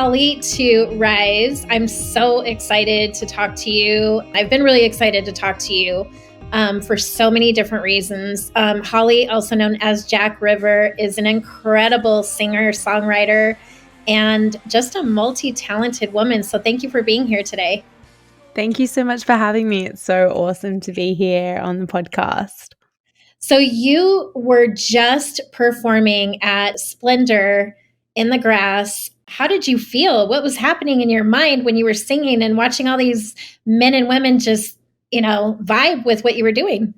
Holly to Rise. I'm so excited to talk to you. I've been really excited to talk to you for so many different reasons. Holly, also known as Jack River, is an incredible singer, songwriter, and just a multi-talented woman. So thank you for being here today. Thank you so much for having me. It's so awesome to be here on the podcast. So you were just performing at Splendor in the Grass. How did you feel? What was happening in your mind when you were singing and watching all these men and women just, vibe with what you were doing?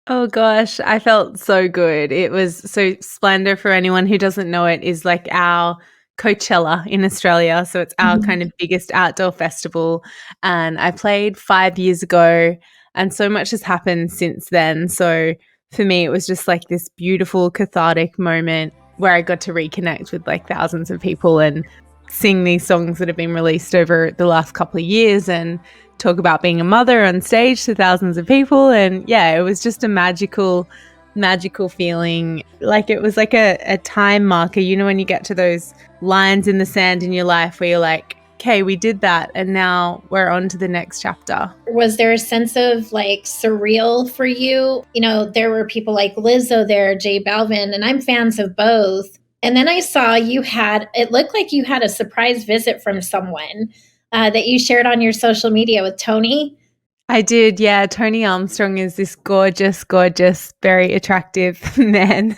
Oh gosh, I felt so good. It was so Splendor, for anyone who doesn't know it, is like our Coachella in Australia. So it's our kind of biggest outdoor festival. And I played 5 years ago, and so much has happened since then. So for me, it was just like this beautiful cathartic moment where I got to reconnect with like thousands of people and sing these songs that have been released over the last couple of years and talk about being a mother on stage to thousands of people. And yeah, it was just a magical feeling. Like it was like a time marker, when you get to those lines in the sand in your life where you're like, okay, we did that and now we're on to the next chapter. Was there a sense of like surreal for you? There were people like Lizzo there, J Balvin, and I'm fans of both. And then I saw it looked like you had a surprise visit from someone that you shared on your social media with Tony. I did, yeah. Tony Armstrong is this gorgeous, very attractive man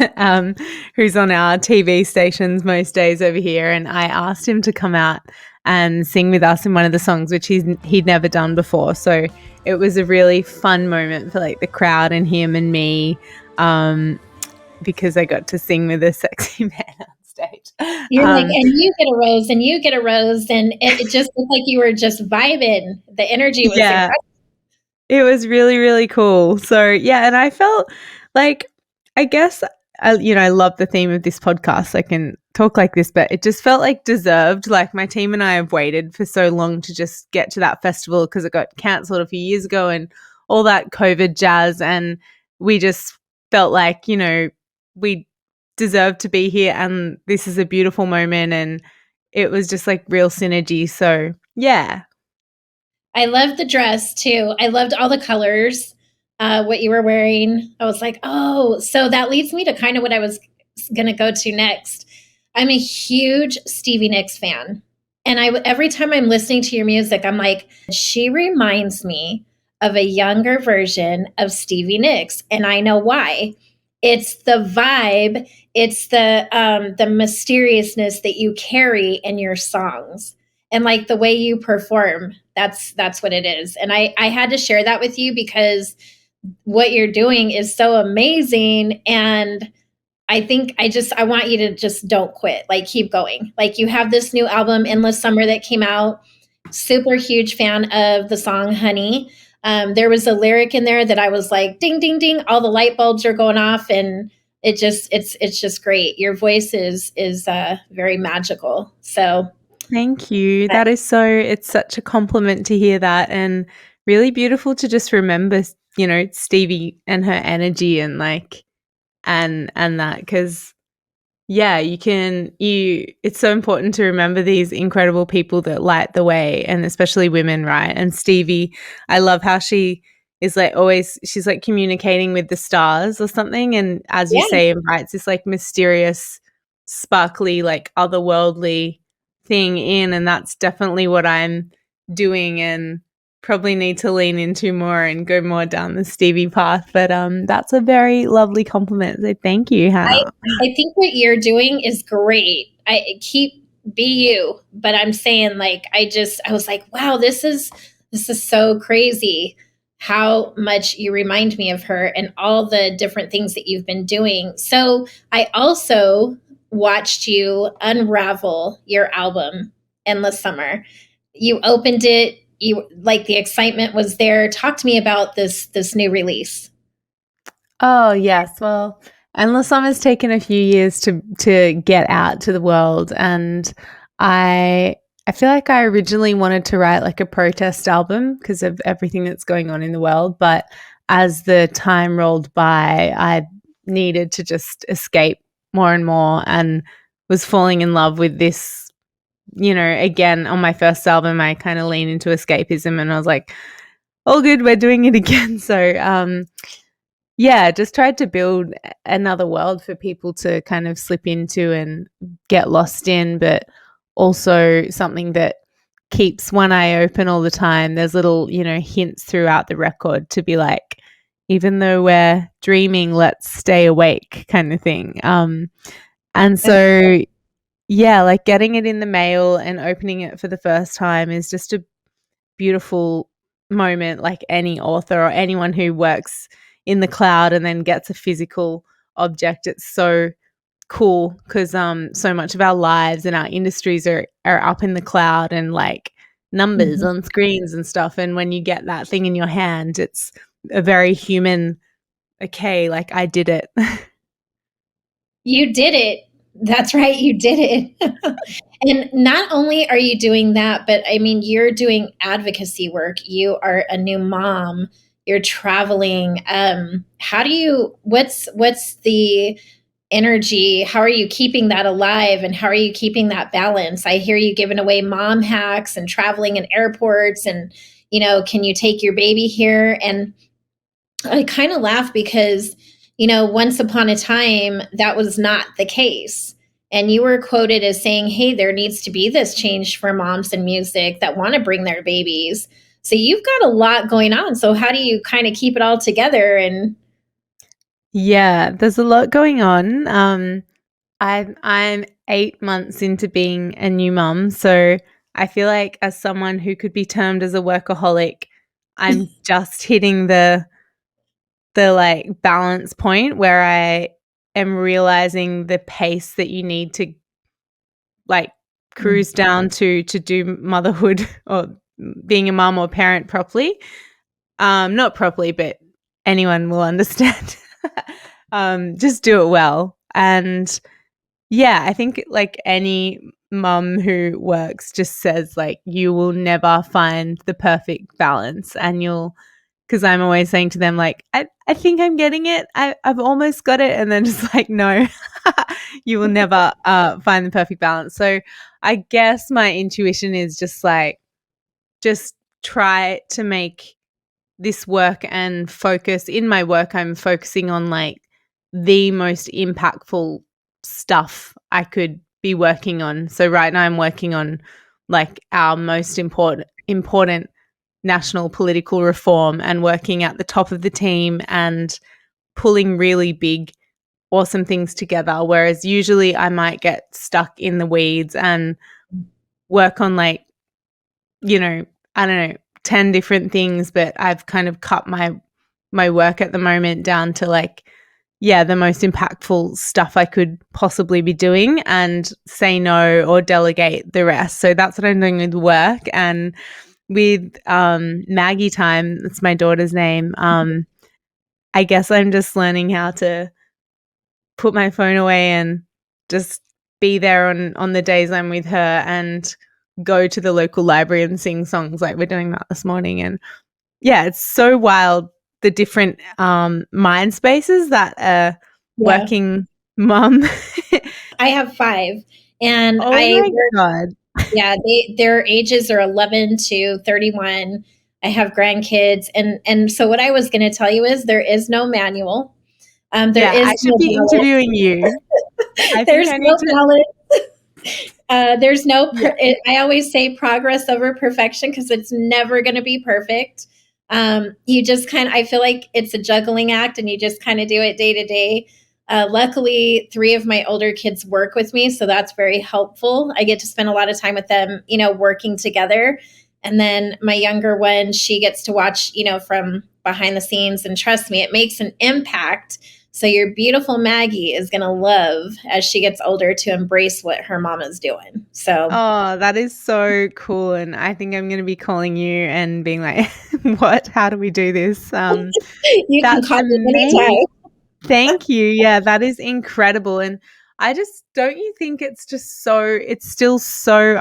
who's on our TV stations most days over here. And I asked him to come out and sing with us in one of the songs, which he'd never done before. So it was a really fun moment for like the crowd and him and me, because I got to sing with a sexy man on stage. You're like, and you get a rose, and you get a rose, and it just looked like you were just vibing. The energy was incredible. It was really, really cool. So yeah, and I felt like, I guess, I love the theme of this podcast. I can talk like this, but it just felt like deserved. Like my team and I have waited for so long to just get to that festival because it got cancelled a few years ago and all that COVID jazz. And we just felt like, we deserved to be here and this is a beautiful moment. And it was just like real synergy. So yeah. I loved the dress too. I loved all the colors, what you were wearing. I was like, oh, so that leads me to kind of what I was going to go to next. I'm a huge Stevie Nicks fan. And every time I'm listening to your music, I'm like, she reminds me of a younger version of Stevie Nicks. And I know why. It's the vibe. It's the mysteriousness that you carry in your songs. And like the way you perform, that's what it is. And I had to share that with you because what you're doing is so amazing. And I think I want you to just don't quit, like keep going. Like you have this new album, Endless Summer, that came out. Super huge fan of the song Honey. There was a lyric in there that I was like, ding, ding, ding, all the light bulbs are going off. And it's just great. Your voice is very magical. So thank you. It's such a compliment to hear that, and really beautiful to just remember, Stevie and her energy and like, and that, because yeah, it's so important to remember these incredible people that light the way, and especially women, right? And Stevie, I love how she is like always, she's like communicating with the stars or something. And as you say, invites this like mysterious, sparkly, like otherworldly thing in, and that's definitely what I'm doing and probably need to lean into more and go more down the Stevie path. But that's a very lovely compliment, so thank you, Hannah. I think what you're doing is great. Be you, but I'm saying like I was like, wow, this is so crazy how much you remind me of her and all the different things that you've been doing. So I also watched you unravel your album Endless Summer. You opened it, you like the excitement was there. Talk to me about this new release. Oh yes, well, Endless Summer's taken a few years to get out to the world, and I feel like I originally wanted to write like a protest album because of everything that's going on in the world, but as the time rolled by, I needed to just escape more and more, and was falling in love with this again, on my first album, I kind of leaned into escapism and I was like, all good, we're doing it again. So, yeah, just tried to build another world for people to kind of slip into and get lost in, but also something that keeps one eye open all the time. There's little, hints throughout the record to be like, even though we're dreaming, let's stay awake kind of thing. And so, yeah, like getting it in the mail and opening it for the first time is just a beautiful moment, like any author or anyone who works in the cloud and then gets a physical object. It's so cool because so much of our lives and our industries are up in the cloud and like numbers Mhm. on screens and stuff. And when you get that thing in your hand, it's a very human, okay, like I did it. You did it. That's right, you did it. And not only are you doing that, but I mean, you're doing advocacy work. You are a new mom. You're traveling. How do you? What's the energy? How are you keeping that alive? And how are you keeping that balance? I hear you giving away mom hacks and traveling in airports, and can you take your baby here? And I kind of laugh because, once upon a time, that was not the case. And you were quoted as saying, hey, there needs to be this change for moms in music that want to bring their babies. So you've got a lot going on. So how do you kind of keep it all together? And Yeah, there's a lot going on. I'm 8 months into being a new mum, so I feel like as someone who could be termed as a workaholic, I'm just hitting the like balance point where I am realizing the pace that you need to like cruise down to do motherhood or being a mum or parent properly. Not properly, but anyone will understand. Just do it well. And yeah, I think like any mum who works just says like you will never find the perfect balance and you'll because I'm always saying to them like I think I'm getting it. I've almost got it and then just like no. You will never find the perfect balance. So I guess my intuition is just like just try to make this work and focus in my work. I'm focusing on like the most impactful stuff I could be working on. So right now I'm working on like our most important national political reform and working at the top of the team and pulling really big awesome things together, whereas usually I might get stuck in the weeds and work on like I don't know 10 different things, but I've kind of cut my work at the moment down to like yeah, the most impactful stuff I could possibly be doing and say no or delegate the rest. So that's what I'm doing with work. And with Maggie time, that's my daughter's name. I guess I'm just learning how to put my phone away and just be there on the days I'm with her and go to the local library and sing songs like we're doing that this morning. And yeah, it's so wild the different mind spaces that a yeah, working mum. I have five, and Oh I my work. god. Yeah, their ages are 11 to 31. I have grandkids, and so what I was going to tell you is there is no manual. There Yeah, I is should no be ballot. interviewing you. I think There's I need no to ballot. There's no. yeah. I always say progress over perfection because it's never going to be perfect. You just kind of. I feel like it's a juggling act, and you just kind of do it day to day. Luckily, three of my older kids work with me, so that's very helpful. I get to spend a lot of time with them, working together. And then my younger one, she gets to watch, from behind the scenes. And trust me, it makes an impact. So your beautiful Maggie is going to love as she gets older to embrace what her mama's doing. So Oh, that is so cool. And I think I'm gonna be calling you and being like, what? How do we do this? you can That's call me amazing. anytime. Thank you. Yeah, that is incredible. And I just don't you think it's still so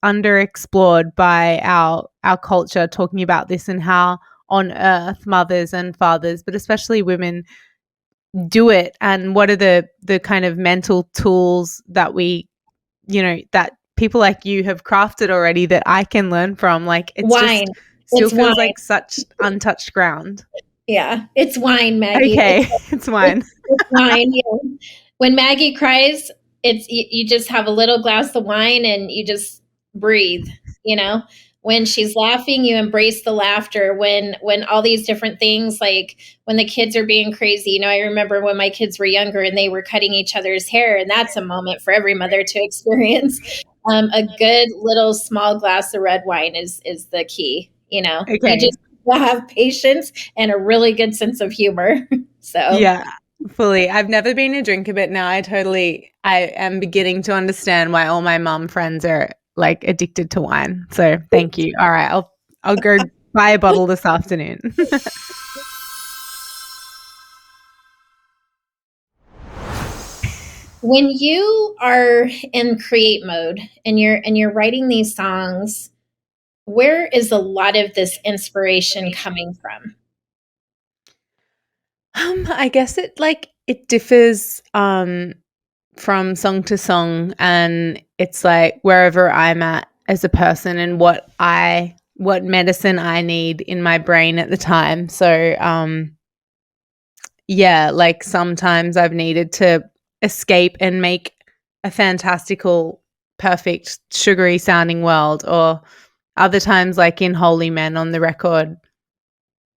underexplored by our culture talking about this and how on earth mothers and fathers, but especially women do it and what are the kind of mental tools that we that people like you have crafted already that I can learn from. Like, it's Wine. just still It's feels wine. like such untouched ground. Yeah, it's wine, Maggie. Okay, it's It's, mine. it's wine. Yeah. When Maggie cries, it's you just have a little glass of wine and you just breathe, you know? When she's laughing, you embrace the laughter. When all these different things, like when the kids are being crazy, you know, I remember when my kids were younger and they were cutting each other's hair, and that's a moment for every mother to experience. A good little small glass of red wine is the key, you know. You Okay. just have patience and a really good sense of humor. So Yeah, fully. I've never been a drinker, but now I am beginning to understand why all my mum friends are like addicted to wine. So thank you. All right, I'll go buy a bottle this afternoon. when you are in create mode and you're writing these songs, where is a lot of this inspiration coming from? I guess it differs from song to song, and it's like wherever I'm at as a person and what medicine I need in my brain at the time. So yeah, like sometimes I've needed to escape and make a fantastical, perfect, sugary sounding world, or other times, like in Holy Men on the record,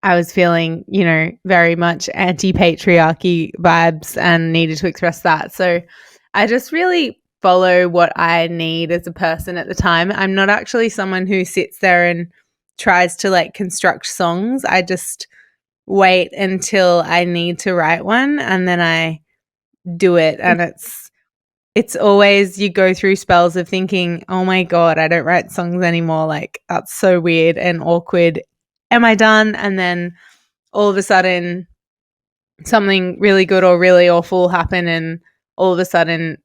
I was feeling, very much anti patriarchy vibes and needed to express that. So I just really follow what I need as a person at the time. I'm not actually someone who sits there and tries to like construct songs. I just wait until I need to write one and then I do it. And it's always you go through spells of thinking, oh my God, I don't write songs anymore. Like, that's so weird and awkward. Am I done? And then all of a sudden, something really good or really awful happen, and all of a sudden,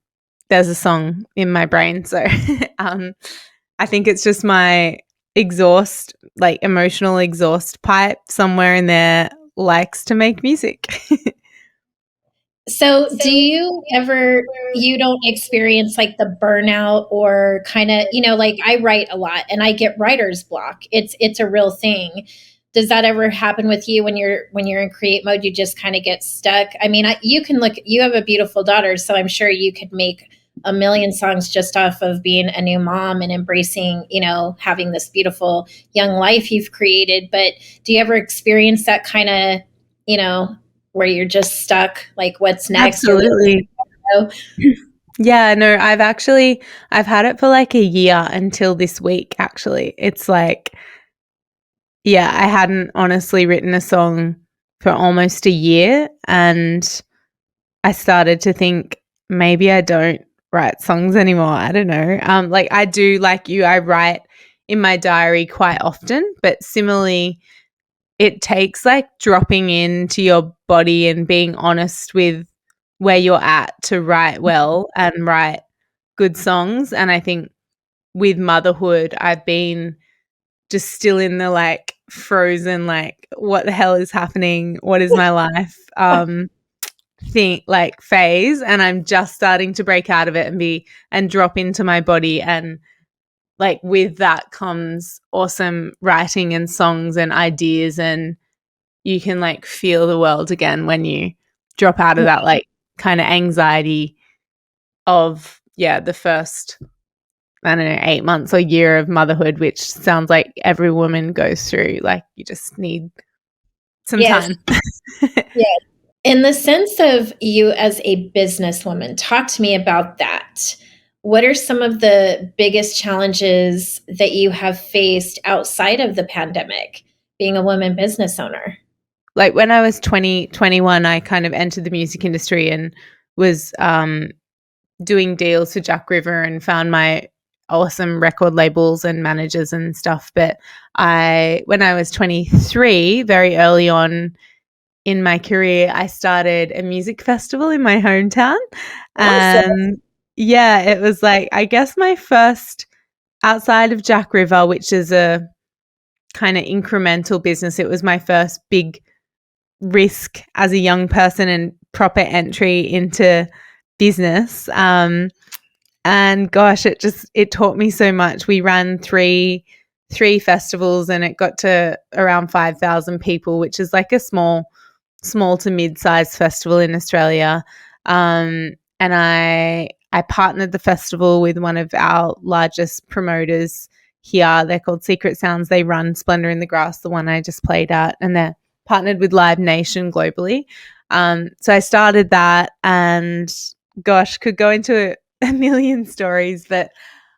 there's a song in my brain. So I think it's just my exhaust, like emotional exhaust pipe somewhere in there likes to make music. So, do you ever you don't experience like the burnout or kind of, like I write a lot and I get writer's block. It's a real thing. Does that ever happen with you when you're in create mode, you just kind of get stuck? I mean, you can look, you have a beautiful daughter, so I'm sure you could make a million songs just off of being a new mom and embracing, having this beautiful young life you've created. But do you ever experience that kind of, you know, where you're just stuck, like what's next or Absolutely. what? Yeah, no, I've had it for like a year until this week, actually. It's like, yeah, I hadn't honestly written a song for almost a year, and I started to think maybe I don't write songs anymore. I don't know. Like I do, like you, I write in my diary quite often, but similarly, it takes like dropping into your body and being honest with where you're at to write well and write good songs. And I think with motherhood, I've been just still in the like frozen, like, what the hell is happening? What is my life? Think like phase, and I'm just starting to break out of it and drop into my body, and like with that comes awesome writing and songs and ideas, and you can like feel the world again when you drop out of that like kind of anxiety of the first, I don't know, 8 months or year of motherhood, which sounds like every woman goes through. Like, you just need some Yes. time. Yes. In the sense of you as a businesswoman, talk to me about that. What are some of the biggest challenges that you have faced outside of the pandemic, being a woman business owner? Like when I was 21, I kind of entered the music industry and was doing deals for Jack River and found my awesome record labels and managers and stuff. But when I was 23, very early on in my career, I started a music festival in my hometown. Awesome. And yeah, it was like, I guess my first outside of Jack River, which is a kind of incremental business, it was my first big risk as a young person and proper entry into business. And gosh, it taught me so much. We ran three festivals and it got to around 5,000 people, which is like a small to mid-sized festival in Australia. And I partnered the festival with one of our largest promoters here. They're called Secret Sounds. They run Splendor in the Grass, the one I just played at, and they're partnered with Live Nation globally. So I started that, and gosh, could go into a million stories, but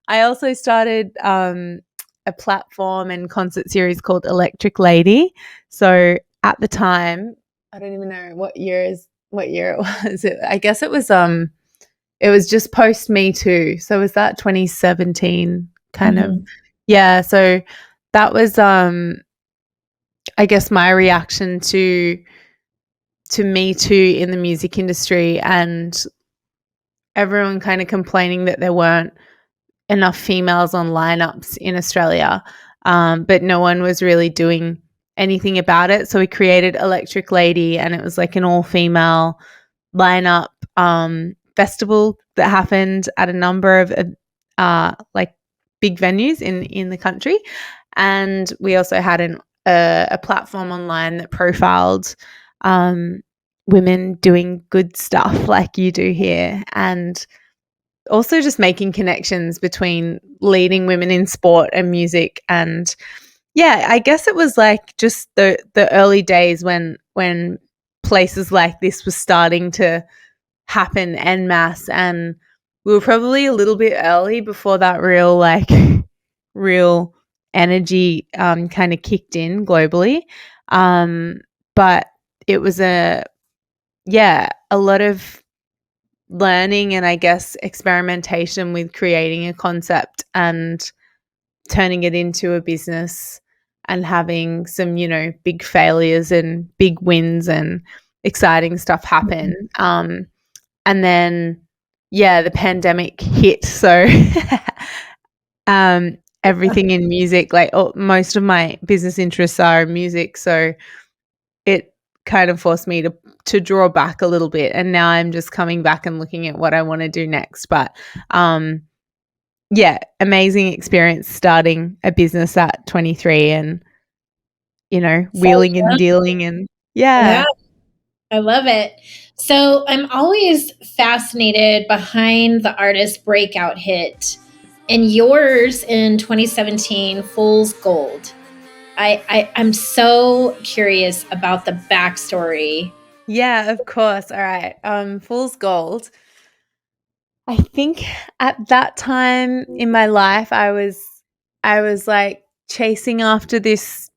I also started a platform and concert series called Electric Lady. So at the time, I don't even know what year it was. I guess it was just post Me Too. So was that 2017 kind of? Mhm. Yeah, so that was I guess my reaction to Me Too in the music industry, and everyone kind of complaining that there weren't enough females on lineups in Australia, but no one was really doing anything about it. So we created Electric Lady, and it was like an all-female lineup festival that happened at a number of like big venues in the country. And we also had a platform online that profiled women doing good stuff like you do here, and also just making connections between leading women in sport and music. And yeah, I guess it was like just the early days when places like this was starting to happen en masse, and we were probably a little bit early before that real energy kind of kicked in globally. But it was a lot of learning and I guess experimentation with creating a concept and turning it into a business, and having some, big failures and big wins and exciting stuff happen. And then, yeah, the pandemic hit. So everything in music, like most of my business interests are in music. So it kind of forced me to draw back a little bit, and now I'm just coming back and looking at what I want to do next. But yeah, amazing experience starting a business at 23, and So wheeling and young. dealing, and yeah. Yeah, I love it. So I'm always fascinated behind the artist breakout hit, and yours in 2017, Fool's Gold. I'm so curious about the backstory. Yeah, of course. All right. Fool's Gold. I think at that time in my life I was like chasing after this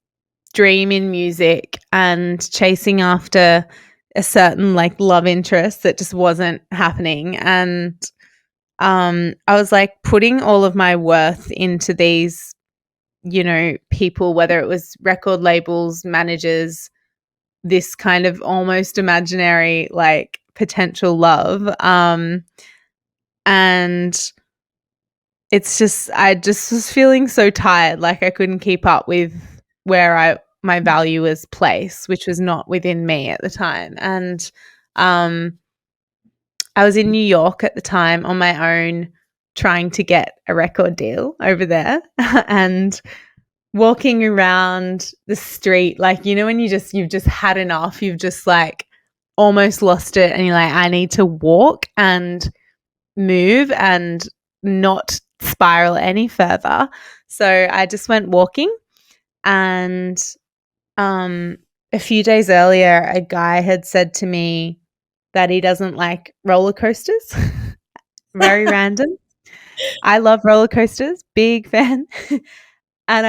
dream in music and chasing after a certain like love interest that just wasn't happening. And I was like putting all of my worth into these, people, whether it was record labels, managers, this kind of almost imaginary like potential love. And it's just I just was feeling so tired, like I couldn't keep up with where my value was placed, which was not within me at the time. And um I was in New York at the time on my own, trying to get a record deal over there and walking around the street, like, when you've just had enough, you've just like almost lost it, and you're like, I need to walk and move and not spiral any further. So I just went walking, and a few days earlier a guy had said to me that he doesn't like roller coasters. Very random. I love roller coasters, big fan. And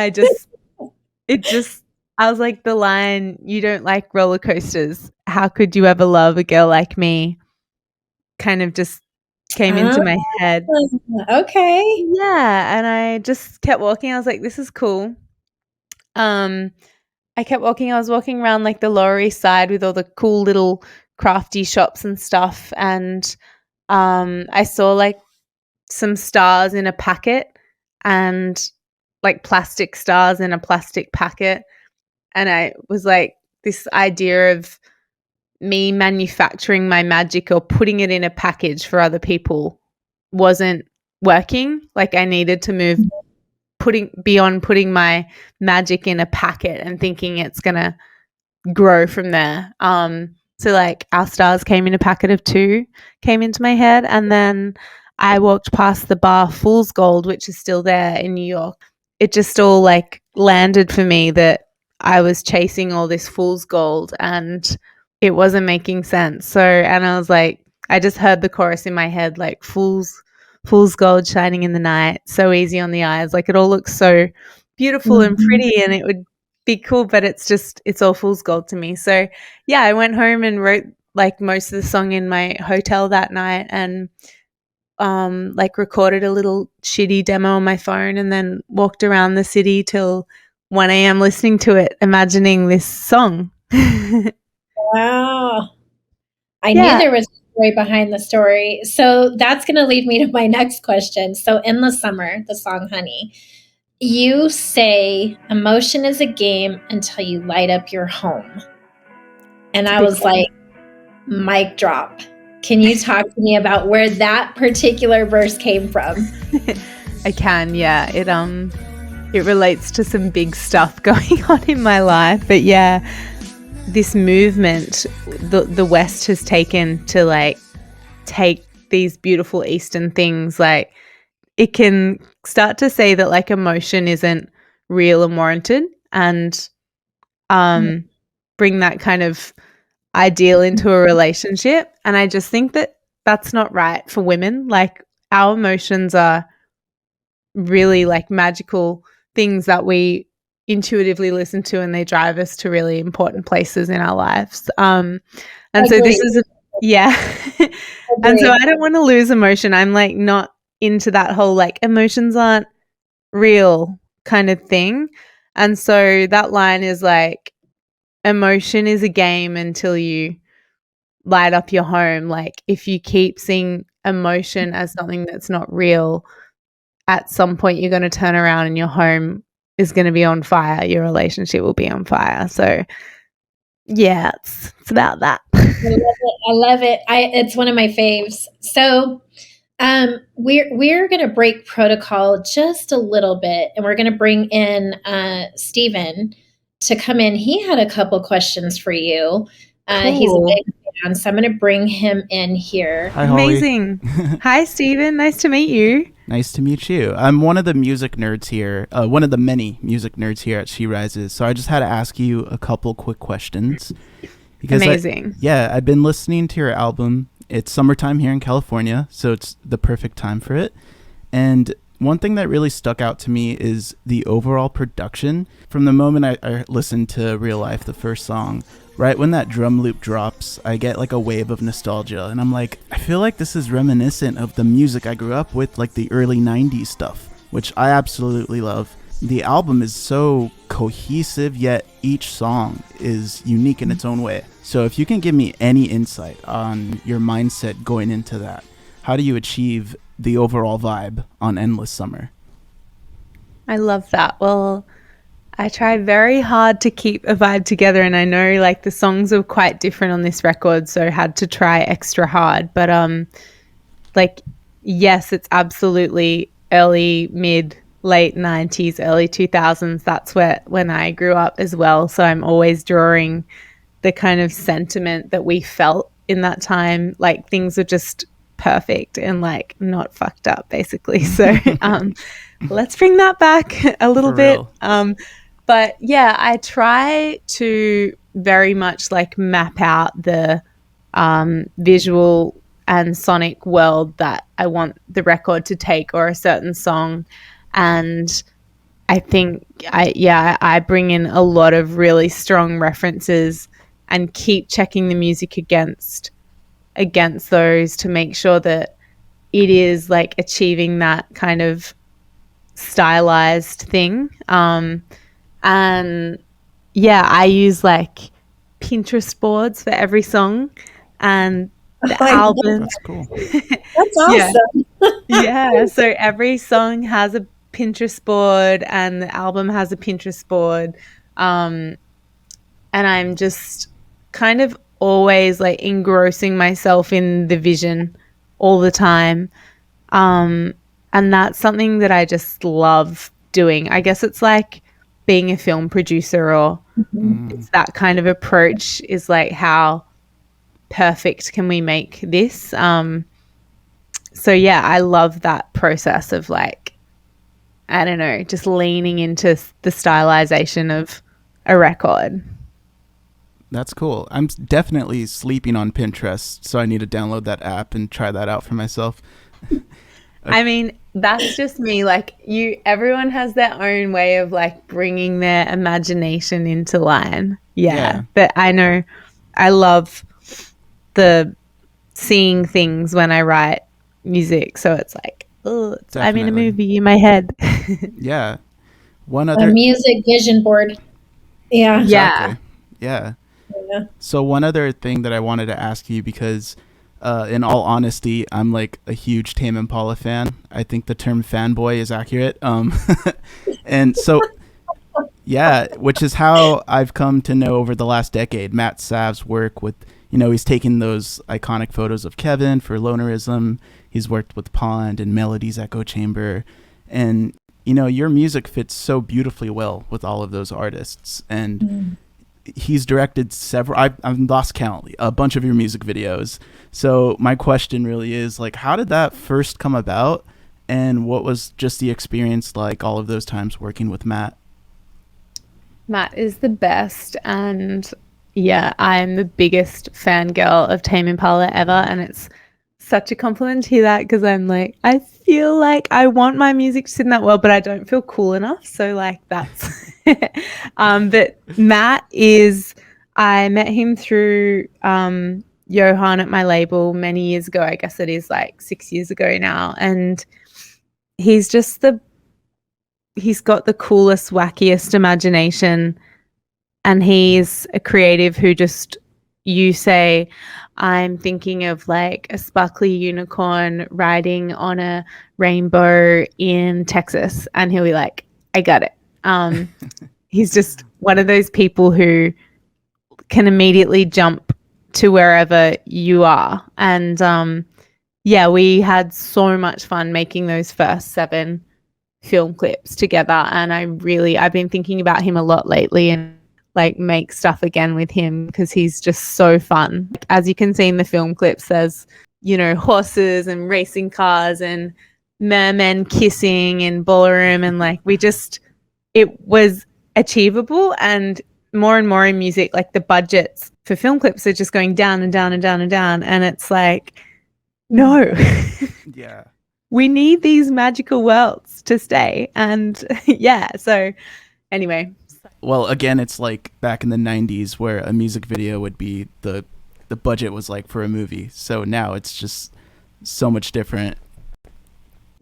it just I was like, the line, "You don't like roller coasters. How could you ever love a girl like me?" kind of just came Ah, into my head. okay. Yeah, and I just kept walking. I was like, "This is cool." Um, I kept walking. I was walking around like the Lower East Side with all the cool little crafty shops and stuff, and I saw like some stars in a packet, and like plastic stars in a plastic packet, and I was like, this idea of me manufacturing my magic or putting it in a package for other people wasn't working. Like I needed to move beyond putting my magic in a packet and thinking it's gonna grow from there. So like Our Stars came in a packet of 2, came into my head, and then I walked past the bar Fool's Gold, which is still there in New York. It just all like landed for me that I was chasing all this fool's gold and it wasn't making sense. So, and I was like, I just heard the chorus in my head, like fool's gold shining in the night, so easy on the eyes. Like it all looks so beautiful and pretty, and it would be cool, but it's all fool's gold to me. So yeah, I went home and wrote like most of the song in my hotel that night, and like recorded a little shitty demo on my phone, and then walked around the city till 1 a.m. listening to it, imagining this song. Wow. I knew Yeah, there was a story behind the story. So that's going to lead me to my next question. So, in the summer, the song Honey, you say emotion is a game until you light up your home. And it's a I big was one. like, mic drop. Can you talk to me about where that particular verse came from? I can, yeah. It relates to some big stuff going on in my life. But yeah, this movement the West has taken to like take these beautiful Eastern things, like it can start to say that like emotion isn't real and warranted, and bring that kind of ideal into a relationship. And I just think that that's not right for women. Like our emotions are really like magical things that we intuitively listen to, and they drive us to really important places in our lives. And so this Agreed. is yeah. And so Agreed. I don't want to lose emotion. I'm like not into that whole like emotions aren't real kind of thing. And so that line is like, emotion is a game until you light up your home. Like if you keep seeing emotion as something that's not real, at some point you're going to turn around and your home is going to be on fire. Your relationship will be on fire. So yeah, it's about that. I love it. I love it. It's one of my faves. So we're gonna break protocol just a little bit, and we're gonna bring in Stephen to come in. He had a couple questions for you. He's a Cool. big fan, so I'm gonna bring him in here. Hi, Holly. Amazing. Hi, Stephen. Nice to meet you. Nice to meet you. I'm one of the music nerds here, one of the many music nerds here at She Rises. So I just had to ask you a couple quick questions. Because Amazing. I've been listening to your album. It's summertime here in California, so it's the perfect time for it. And one thing that really stuck out to me is the overall production. From the moment I listened to Real Life, the first song, right when that drum loop drops, I get like a wave of nostalgia. And I'm like, I feel like this is reminiscent of the music I grew up with, like the early 90s stuff, which I absolutely love. The album is so cohesive, yet each song is unique in its own way. So if you can give me any insight on your mindset going into that, how do you achieve the overall vibe on Endless Summer? I love that. Well, I try very hard to keep a vibe together, and I know like the songs are quite different on this record, so I had to try extra hard. But like yes, it's absolutely early, mid, late 90s, early 2000s. That's when I grew up as well. So I'm always drawing the kind of sentiment that we felt in that time. Like things were just perfect and like not fucked up basically. So let's bring that back a little For bit. real. But yeah, I try to very much like map out the visual and sonic world that I want the record to take, or a certain song. And I think I bring in a lot of really strong references and keep checking the music against those to make sure that it is like achieving that kind of stylized thing. And yeah, I use like Pinterest boards for every song, and Oh, the I love album. That's cool. That's Yeah. awesome. Yeah. So every song has a Pinterest board, and the album has a Pinterest board. Um, and I'm just kind of always like engrossing myself in the vision all the time. Um, And that's something that I just love doing. I guess it's like being a film producer, or it's that kind of approach, is like, how perfect can we make this? So yeah, I love that process of like, I don't know, just leaning into the stylization of a record. That's cool. I'm definitely sleeping on Pinterest, so I need to download that app and try that out for myself. I mean, that's just me. Like, everyone has their own way of like bringing their imagination into line. Yeah. But I know I love the seeing things when I write music. So it's like, oh, I'm in a movie in my head. Yeah. A music vision board. Yeah. Exactly. Yeah. So one other thing that I wanted to ask you, because in all honesty, I'm like a huge Tame Impala fan. I think the term fanboy is accurate. And so, yeah, which is how I've come to know over the last decade Matt Sav's work with, he's taken those iconic photos of Kevin for Lonerism. He's worked with Pond and Melody's Echo Chamber. And, your music fits so beautifully well with all of those artists. And he's directed several, I've lost count, a bunch of your music videos. So my question really is, like, how did that first come about? And what was just the experience like all of those times working with Matt? Matt is the best. And yeah, I'm the biggest fangirl of Tame Impala ever. And it's such a compliment to hear that, because I'm like, I feel like I want my music to sit in that world, but I don't feel cool enough. So like, that's but Matt is, I met him through Johan at my label many years ago. I guess it is like 6 years ago now. And he's just he's got the coolest, wackiest imagination. And he's a creative who just, you say, I'm thinking of like a sparkly unicorn riding on a rainbow in Texas, and he'll be like, I got it. He's just one of those people who can immediately jump to wherever you are. And yeah, we had so much fun making those first 7 film clips together. And I've been thinking about him a lot lately, and like make stuff again with him, because he's just so fun. As you can see in the film clips, there's, horses and racing cars and mermen kissing in ballroom, and like it was achievable. And more in music, like the budgets for film clips are just going down and down and down and down, and it's like, no. Yeah. We need these magical worlds to stay. And yeah, so anyway. Well, again, it's like back in the 90s where a music video would be the budget was like for a movie. So now it's just so much different.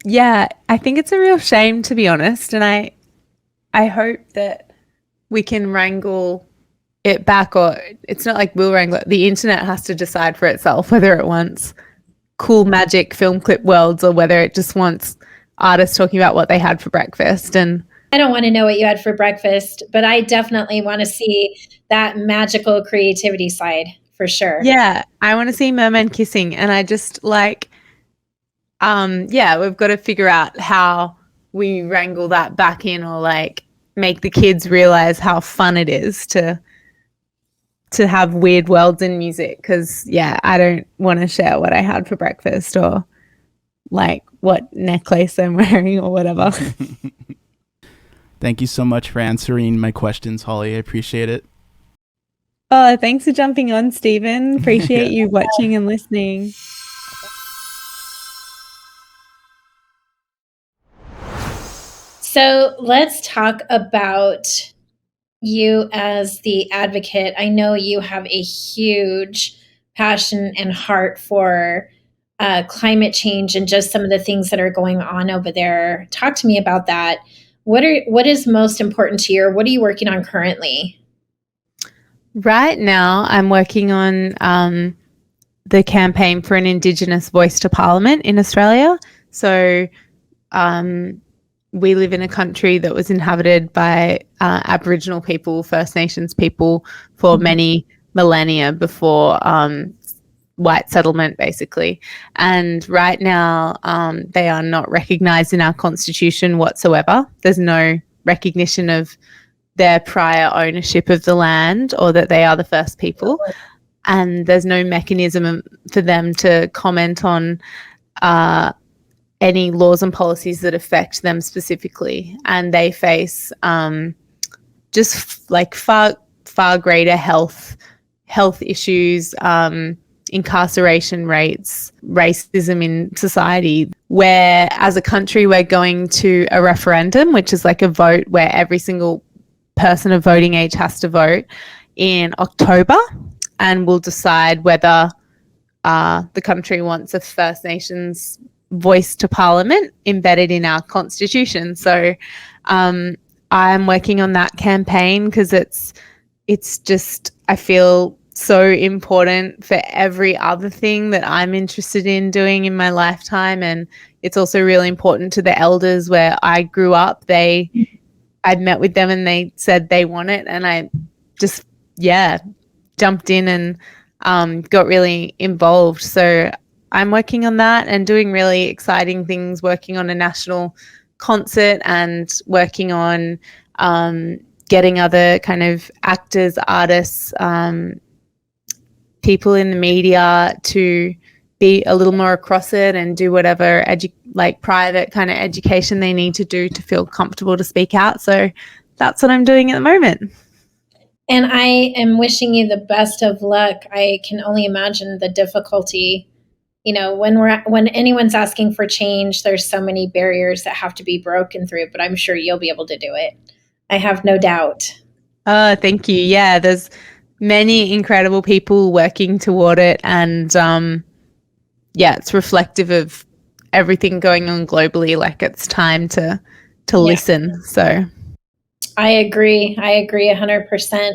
Yeah, I think it's a real shame, to be honest. And I hope that we can wrangle it back, or it's not like we'll wrangle it. The internet has to decide for itself whether it wants cool magic film clip worlds or whether it just wants artists talking about what they had for breakfast. And I don't want to know what you had for breakfast, but I definitely want to see that magical creativity side for sure. Yeah, I want to see mermen kissing, and I just like, yeah, we've got to figure out how we wrangle that back in, or like make the kids realize how fun it is to have weird worlds in music. Because yeah, I don't want to share what I had for breakfast, or like what necklace I'm wearing, or whatever. Thank you so much for answering my questions, Holly. I appreciate it. Oh, thanks for jumping on, Stephen. Appreciate you watching and listening. So let's talk about you as the advocate. I know you have a huge passion and heart for climate change and just some of the things that are going on over there. Talk to me about that. What is most important to you, or what are you working on currently? Right now, I'm working on the campaign for an Indigenous voice to Parliament in Australia. So we live in a country that was inhabited by Aboriginal people, First Nations people for many millennia before white settlement, basically. And right now, they are not recognised in our constitution whatsoever. There's no recognition of their prior ownership of the land or that they are the first people. And there's no mechanism for them to comment on any laws and policies that affect them specifically. And they face just like far greater health issues, incarceration rates, racism in society, where as a country we're going to a referendum, which is like a vote where every single person of voting age has to vote in October, and we'll decide whether the country wants a First Nations voice to Parliament embedded in our constitution. So I'm working on that campaign because it's just, I feel so important for every other thing that I'm interested in doing in my lifetime. And it's also really important to the elders where I grew up. I'd met with them and they said they want it. And I just, jumped in and got really involved. So I'm working on that and doing really exciting things, working on a national concert and working on getting other kind of actors, artists, people in the media to be a little more across it and do whatever private kind of education they need to do to feel comfortable to speak out. So that's what I'm doing at the moment. And I am wishing you the best of luck. I can only imagine the difficulty. You know, when anyone's asking for change, there's so many barriers that have to be broken through, but I'm sure you'll be able to do it. I have no doubt. Oh, thank you. Yeah, there's many incredible people working toward it. And it's reflective of everything going on globally. Like, it's time to listen. So I agree 100%.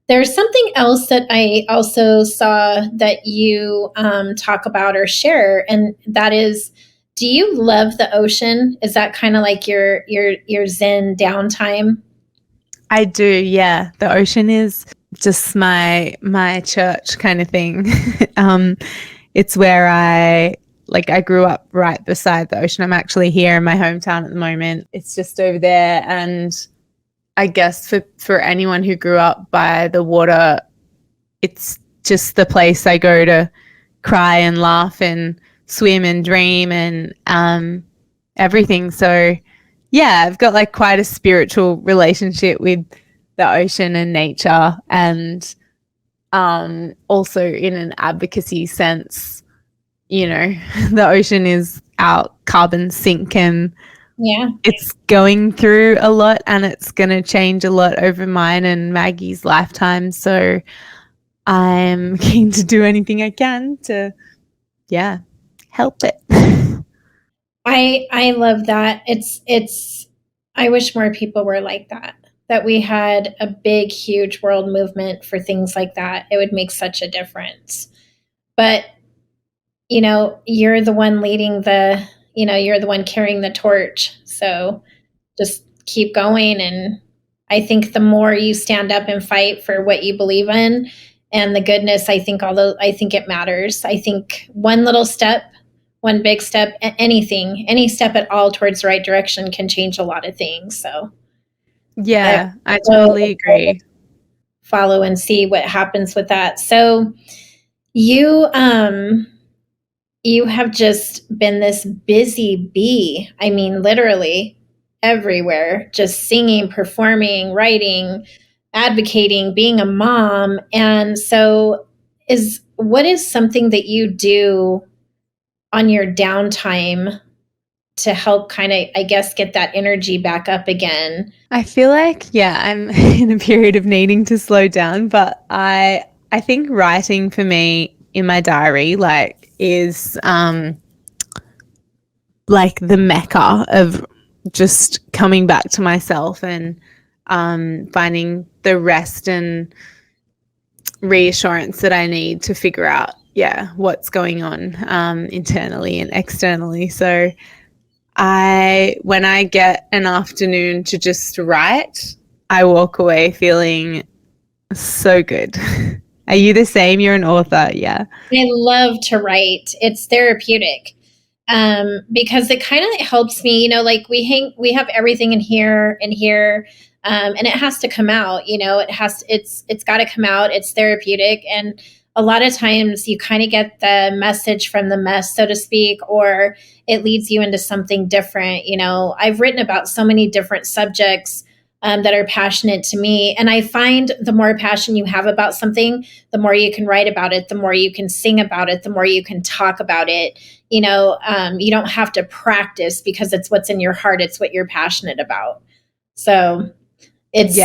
There's something else that I also saw that you talk about or share, and that is, do you love the ocean? Is that kind of like your Zen downtime? I do, yeah. The ocean is just my church kind of thing. It's where I grew up right beside the ocean. I'm actually here in my hometown at the moment. It's just over there, and I guess for anyone who grew up by the water, it's just the place I go to cry and laugh and swim and dream and everything. So yeah, I've got like quite a spiritual relationship with the ocean and nature, and also in an advocacy sense, you know, the ocean is our carbon sink, and it's going through a lot, and it's going to change a lot over mine and Maggie's lifetime. So I'm keen to do anything I can to, help it. I love that. I wish more people were like that we had a big, huge world movement for things like that. It would make such a difference. But, you know, you're the one leading you're the one carrying the torch. So just keep going. And I think the more you stand up and fight for what you believe in and the goodness, I think it matters. I think one little step, one big step, any step at all towards the right direction can change a lot of things. So yeah, I totally agree. Follow and see what happens with that. So you have just been this busy bee. I mean, literally everywhere, just singing, performing, writing, advocating, being a mom. And so what is something that you do on your downtime to help kind of, I guess, get that energy back up again? I feel like, I'm in a period of needing to slow down, but I think writing for me in my diary, is the mecca of just coming back to myself and finding the rest and reassurance that I need to figure out, what's going on internally and externally. So when I get an afternoon to just write, I walk away feeling so good. Are you the same? You're an author, yeah. I love to write. It's therapeutic. Because it kind of helps me, like we have everything in here and here, and it has to come out, it's got to come out. It's therapeutic. And a lot of times you kind of get the message from the mess, so to speak, or it leads you into something different. I've written about so many different subjects that are passionate to me. And I find the more passion you have about something, the more you can write about it, the more you can sing about it, the more you can talk about it. You don't have to practice because it's what's in your heart. It's what you're passionate about. So it's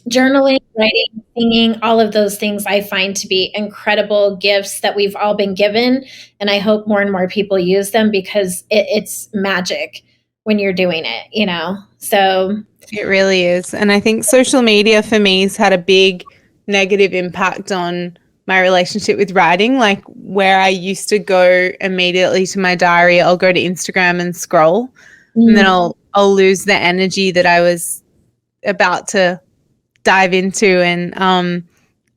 journaling, writing, singing, all of those things I find to be incredible gifts that we've all been given. And I hope more and more people use them because it's magic when you're doing it, So it really is. And I think social media for me has had a big negative impact on my relationship with writing. Like where I used to go immediately to my diary, I'll go to Instagram and scroll, and then I'll lose the energy that I was about to dive into. And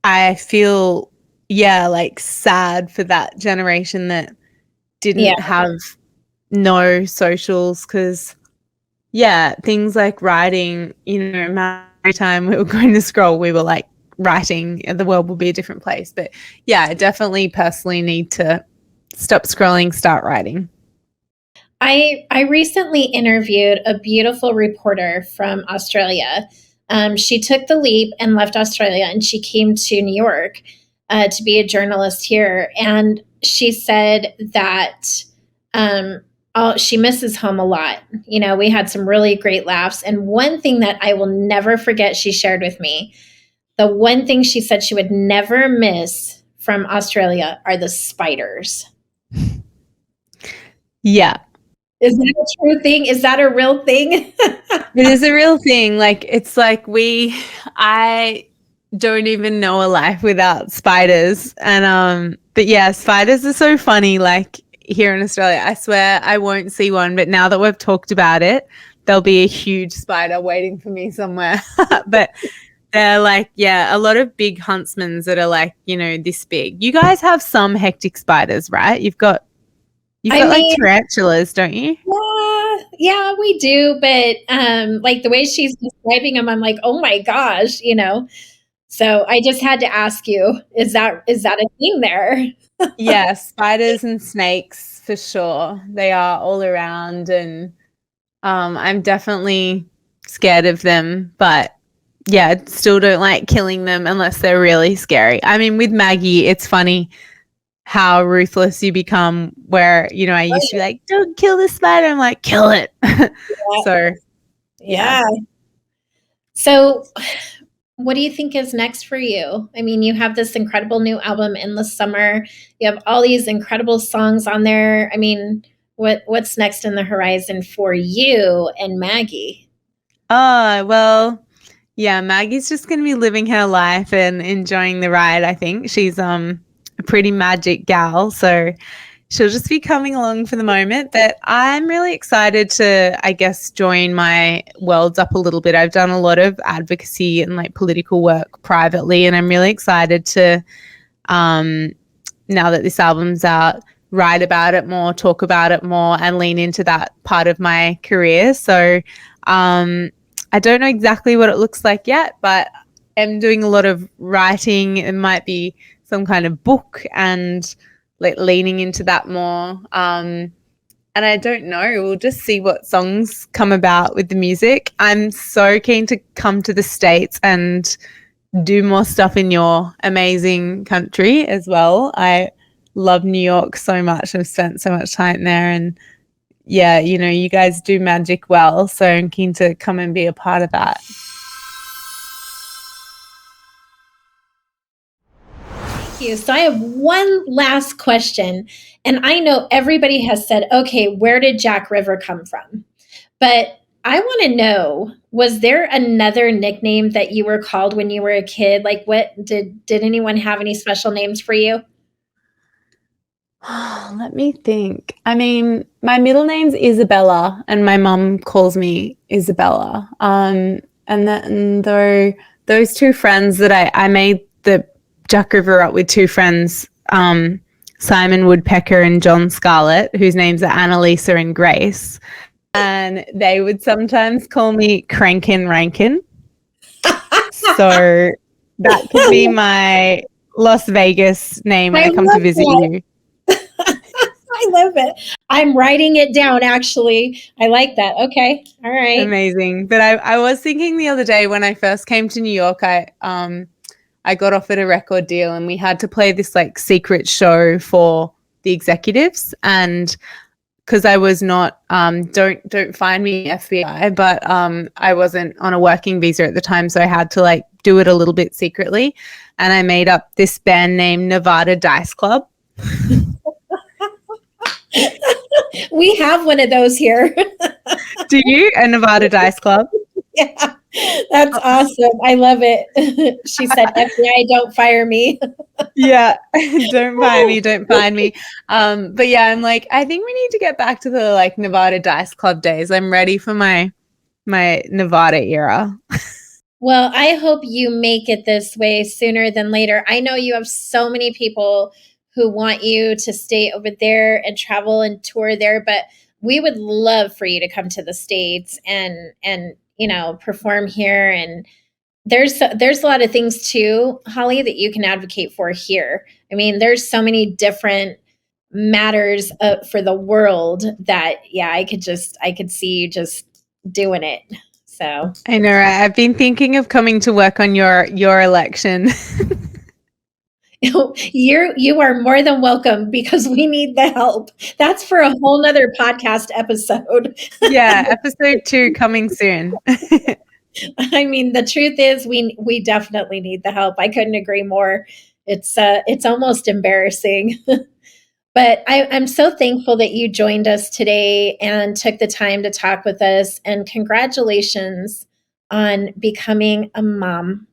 I feel like sad for that generation that didn't have no socials, because things like writing, every time we were going to scroll, we were like writing, the world will be a different place. But I definitely personally need to stop scrolling, start writing. I recently interviewed a beautiful reporter from Australia. She took the leap and left Australia, and she came to New York to be a journalist here. And she said that she misses home a lot. We had some really great laughs. And one thing that I will never forget, she shared with me, the one thing she said she would never miss from Australia are the spiders. Yeah. Is that a true thing? Is that a real thing? It is a real thing. Like, it's like I don't even know a life without spiders. And, but spiders are so funny. Like here in Australia, I swear I won't see one, but now that we've talked about it, there'll be a huge spider waiting for me somewhere. But they're like, a lot of big huntsmans that are like, this big. You guys have some hectic spiders, right? You've got like tarantulas, don't you? Yeah, we do. But like the way she's describing them, I'm like, oh my gosh, So I just had to ask you, is that a thing there? Yeah, spiders and snakes for sure. They are all around, and I'm definitely scared of them, but still don't like killing them unless they're really scary. I mean, with Maggie, it's funny how ruthless you become, where, I used to be like, don't kill the spider. I'm like, kill it. So, So what do you think is next for you? I mean, you have this incredible new album, Endless Summer. You have all these incredible songs on there. I mean, what's next in the horizon for you and Maggie? Well, Maggie's just going to be living her life and enjoying the ride, I think. She's a pretty magic gal, so she'll just be coming along for the moment. But I'm really excited to, I guess, join my worlds up a little bit. I've done a lot of advocacy and like political work privately, and I'm really excited to, now that this album's out, write about it more, talk about it more, and lean into that part of my career. So I don't know exactly what it looks like yet, but I'm doing a lot of writing. It might be some kind of book and like leaning into that more. And I don't know, we'll just see what songs come about with the music. I'm so keen to come to the States and do more stuff in your amazing country as well. I love New York so much. I've spent so much time there, and you guys do magic well. So I'm keen to come and be a part of that. You. So I have one last question, and I know everybody has said, okay, where did Jack River come from? But I want to know, was there another nickname that you were called when you were a kid? Like, what did anyone have any special names for you? Let me think. I mean, my middle name's Isabella, and my mum calls me Isabella. And then those two friends that I made the Jack River up with two friends, Simon Woodpecker and John Scarlett, whose names are Annalisa and Grace. And they would sometimes call me Crankin' Rankin. So that could be my Las Vegas name when I come to visit you. I love it. I'm writing it down, actually. I like that. Okay. All right. Amazing. But I was thinking the other day when I first came to New York, I got offered a record deal and we had to play this like secret show for the executives. And because I was not, don't find me FBI, but I wasn't on a working visa at the time. So I had to like do it a little bit secretly. And I made up this band named Nevada Dice Club. We have one of those here. Do you? A Nevada Dice Club? Yeah, that's awesome. I love it. She said, FBI, don't fire me. Yeah, don't fire me, don't find me. But yeah, I'm like, I think we need to get back to the like Nevada Dice Club days. I'm ready for my Nevada era. Well, I hope you make it this way sooner than later. I know you have so many people who want you to stay over there and travel and tour there, but we would love for you to come to the States and perform here. And there's a lot of things too, Holly, that you can advocate for here. I mean, there's so many different matters for the world that, yeah, I could see you just doing it. So I know, right? I've been thinking of coming to work on your election. You are more than welcome because we need the help. That's for a whole nother podcast episode. Yeah, episode 2 coming soon. I mean, the truth is we definitely need the help. I couldn't agree more. It's almost embarrassing. But I'm so thankful that you joined us today and took the time to talk with us. And congratulations on becoming a mom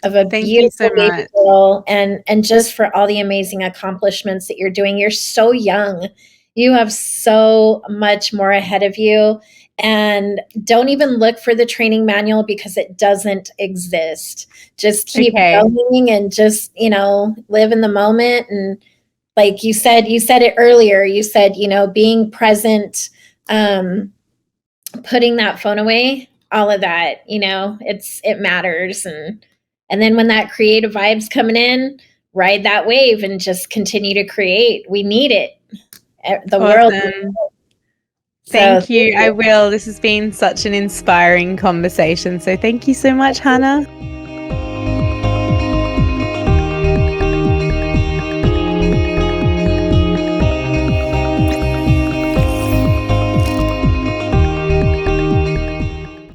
of a beautiful baby girl, and just for all the amazing accomplishments that you're doing. You're so young. You have so much more ahead of you. And don't even look for the training manual because it doesn't exist. Just keep going and just, live in the moment. And like you said it earlier, you said, being present, putting that phone away, all of that, it matters. And then when that creative vibe's coming in, ride that wave and just continue to create. We need it. The world. Thank you. I will. This has been such an inspiring conversation. So thank you so much, Hanna.